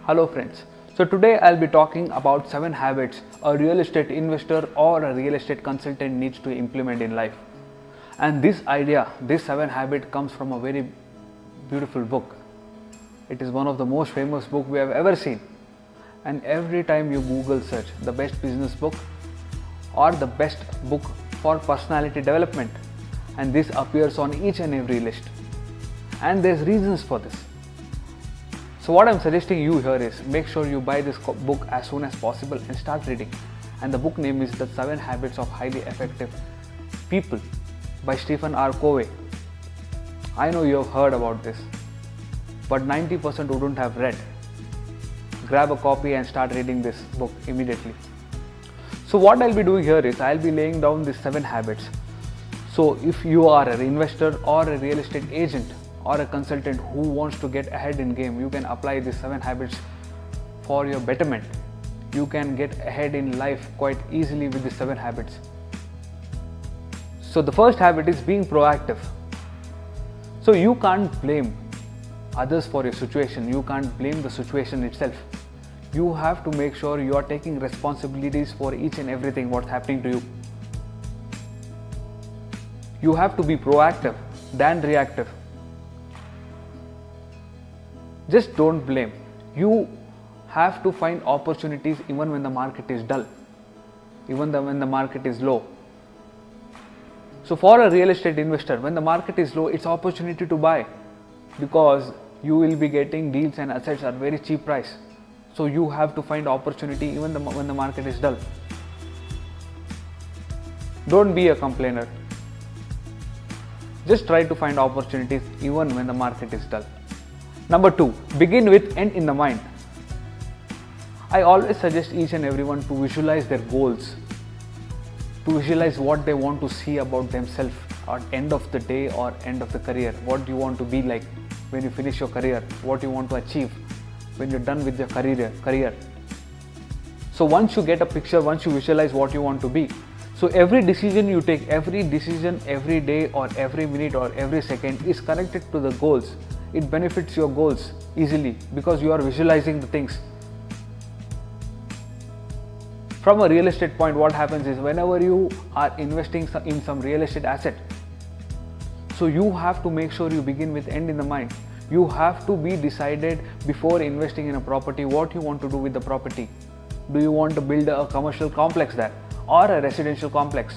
Hello friends. So today I'll be talking about 7 habits a real estate investor or a real estate consultant needs to implement in life. And this 7 habit comes from a very beautiful book. It is one of the most famous book we have ever seen. And every time you Google search the best business book or the best book for personality development, and this appears on each and every list. And there's reasons for this. So what I'm suggesting you here is make sure you buy this book as soon as possible and start reading. And the book name is The 7 Habits of Highly Effective People by Stephen R. Covey. I know you have heard about this, but 90% wouldn't have read. Grab a copy and start reading this book immediately. So what I'll be doing here is I'll be laying down these 7 habits. So if you are an investor or a real estate agent or a consultant who wants to get ahead in game, you can apply these 7 habits for your betterment. You can get ahead in life quite easily with these 7 habits. So the first habit is being proactive. So you can't blame others for your situation. You can't blame the situation itself. You have to make sure you are taking responsibilities for each and everything what's happening to you. You have to be proactive than reactive. Just don't blame. You have to find opportunities even when the market is dull, even when the market is low. So for a real estate investor, when the market is low, it's opportunity to buy because you will be getting deals and assets at very cheap price. So you have to find opportunity even when the market is dull. Don't be a complainer. Just try to find opportunities even when the market is dull. Number 2, begin with end in the mind. I always suggest each and everyone to visualize their goals, to visualize what they want to see about themselves at end of the day or end of the career. What do you want to be like when you finish your career? What do you want to achieve when you're done with your career? So once you get a picture, once you visualize what you want to be, so every decision you take, every decision every day or every minute or every second is connected to the goals. It benefits your goals easily because you are visualizing the things. From a real estate point, what happens is whenever you are investing in some real estate asset, so you have to make sure you begin with end in the mind. You have to be decided before investing in a property what you want to do with the property. Do you want to build a commercial complex there, or a residential complex,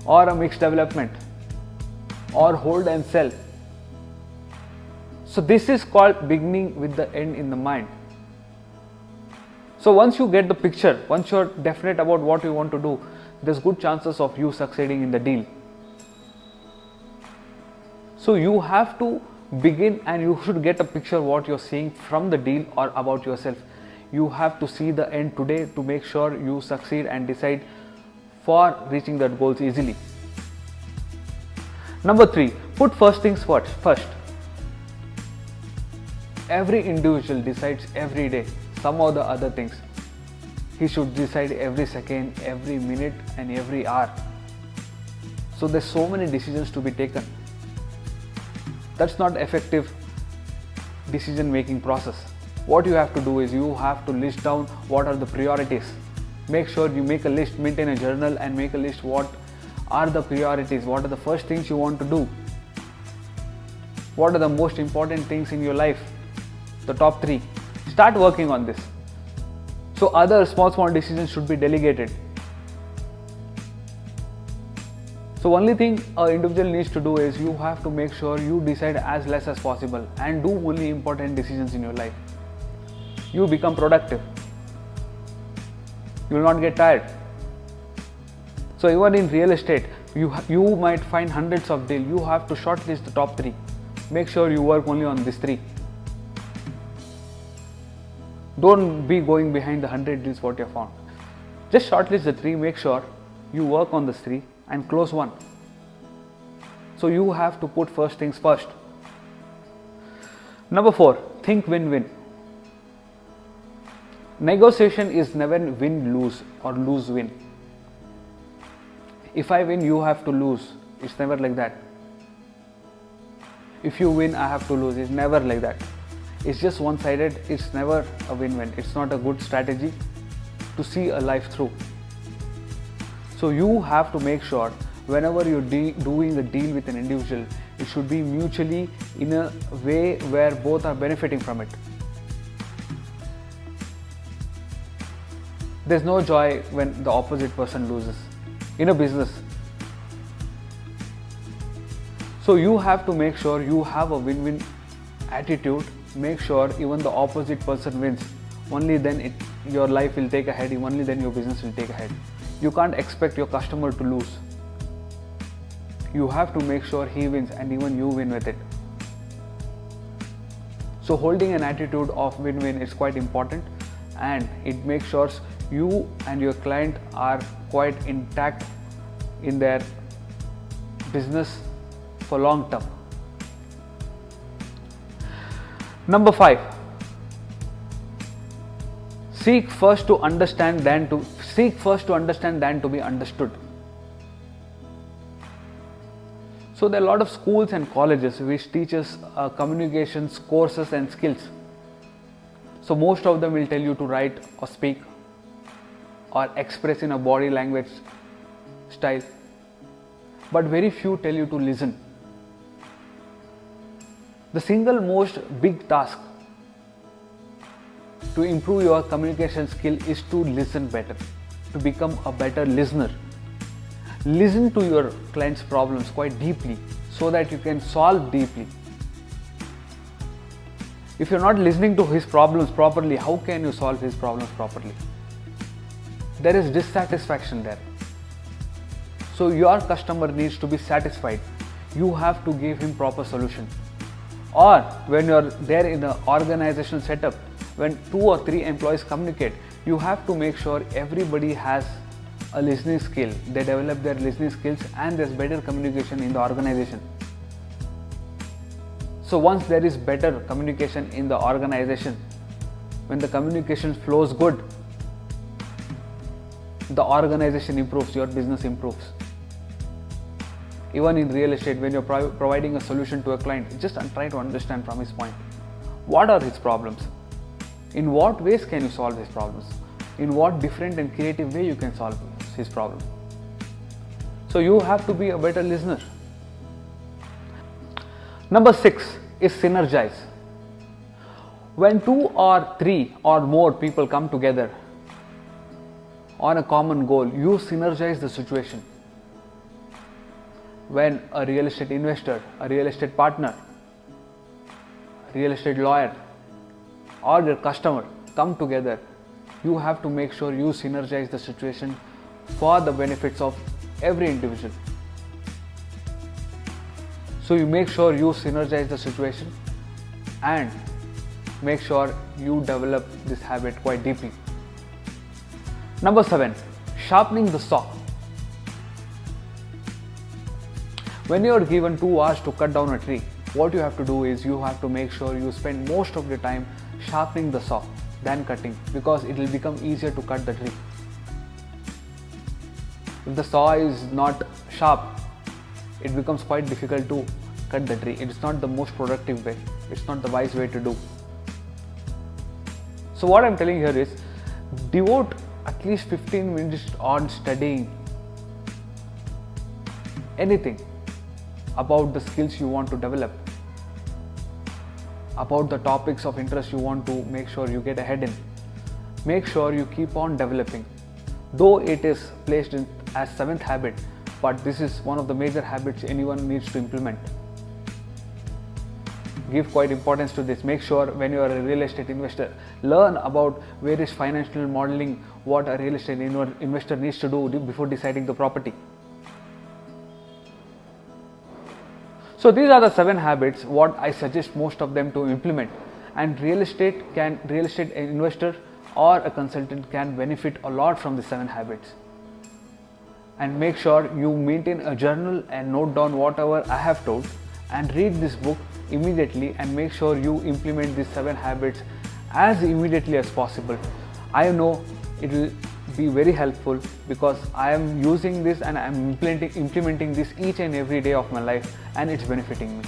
or a mixed development, or hold and sell? So this is called beginning with the end in the mind. So once you get the picture, once you're definite about what you want to do, there's good chances of you succeeding in the deal. So you have to begin and you should get a picture what you're seeing from the deal or about yourself. You have to see the end today to make sure you succeed and decide for reaching that goals easily. Number 3, put first things first. Every individual decides every day some of the other things. He should decide every second, every minute and every hour. So there's so many decisions to be taken. That's not effective decision making process. What you have to do is you have to list down what are the priorities. Make sure you make a list, maintain a journal and make a list what are the priorities, what are the first things you want to do, what are the most important things in your life, the top 3. Start working on this. So other small decisions should be delegated. So only thing an individual needs to do is you have to make sure you decide as less as possible and do only important decisions in your life. You become productive. You will not get tired. So even in real estate, you might find hundreds of deals. You have to shortlist the top 3. Make sure you work only on these 3. Don't be going behind the 100 deals what you have found. Just shortlist the 3, make sure you work on the 3 and close 1. So you have to put first things first. Number 4, think win-win. Negotiation is never win-lose or lose-win. If I win, you have to lose. It's never like that. If you win, I have to lose. It's never like that. it's just one-sided. It's never a win-win. It's not a good strategy to see a life through. So you have to make sure whenever you're doing a deal with an individual, it should be mutually in a way where both are benefiting from it. There's no joy when the opposite person loses in a business. So you have to make sure you have a win-win attitude. Make sure even the opposite person wins. Only then your life will take ahead. Only then your business will take ahead. You can't expect your customer to lose. You have to make sure he wins and even you win with it. So holding an attitude of win-win is quite important, and it makes sure you and your client are quite intact in their business for long term. Number 5. Seek first to understand than to be understood. So there are a lot of schools and colleges which teaches communications courses and skills. So most of them will tell you to write or speak or express in a body language style, but very few tell you to listen. The single most big task to improve your communication skill is to listen better, to become a better listener. Listen to your client's problems quite deeply so that you can solve deeply. If you're not listening to his problems properly, how can you solve his problems properly? There is dissatisfaction there. So your customer needs to be satisfied. You have to give him proper solution. Or when you're there in an organizational setup, when 2 or 3 employees communicate, you have to make sure everybody has a listening skill. They develop their listening skills and there's better communication in the organization. So once there is better communication in the organization, when the communication flows good, the organization improves, your business improves. Even in real estate, when you're providing a solution to a client, just try to understand from his point. What are his problems? In what ways can you solve his problems? In what different and creative way you can solve his problem? So you have to be a better listener. Number 6 is synergize. When 2 or 3 or more people come together on a common goal, you synergize the situation. When a real estate investor, a real estate partner, a real estate lawyer or your customer come together, you have to make sure you synergize the situation for the benefits of every individual. So you make sure you synergize the situation and make sure you develop this habit quite deeply. Number 7, sharpening the saw. When you are given 2 hours to cut down a tree, what you have to do is you have to make sure you spend most of the time sharpening the saw than cutting, because it will become easier to cut the tree. If the saw is not sharp, it becomes quite difficult to cut the tree. It is not the most productive way. It's not the wise way to do. So what I'm telling here is devote at least 15 minutes on studying anything about the skills you want to develop, about the topics of interest you want to make sure you get ahead in. Make sure you keep on developing. Though it is placed in as 7th habit, but this is one of the major habits anyone needs to implement. Give quite importance to this. Make sure when you are a real estate investor, learn about various financial modeling, what a real estate investor needs to do before deciding the property. So these are the 7 habits what I suggest most of them to implement, and real estate investor or a consultant can benefit a lot from the 7 habits. And make sure you maintain a journal and note down whatever I have told, and read this book immediately and make sure you implement these 7 habits as immediately as possible. I know it will be very helpful because I am using this and I am implementing this each and every day of my life, and it's benefiting me.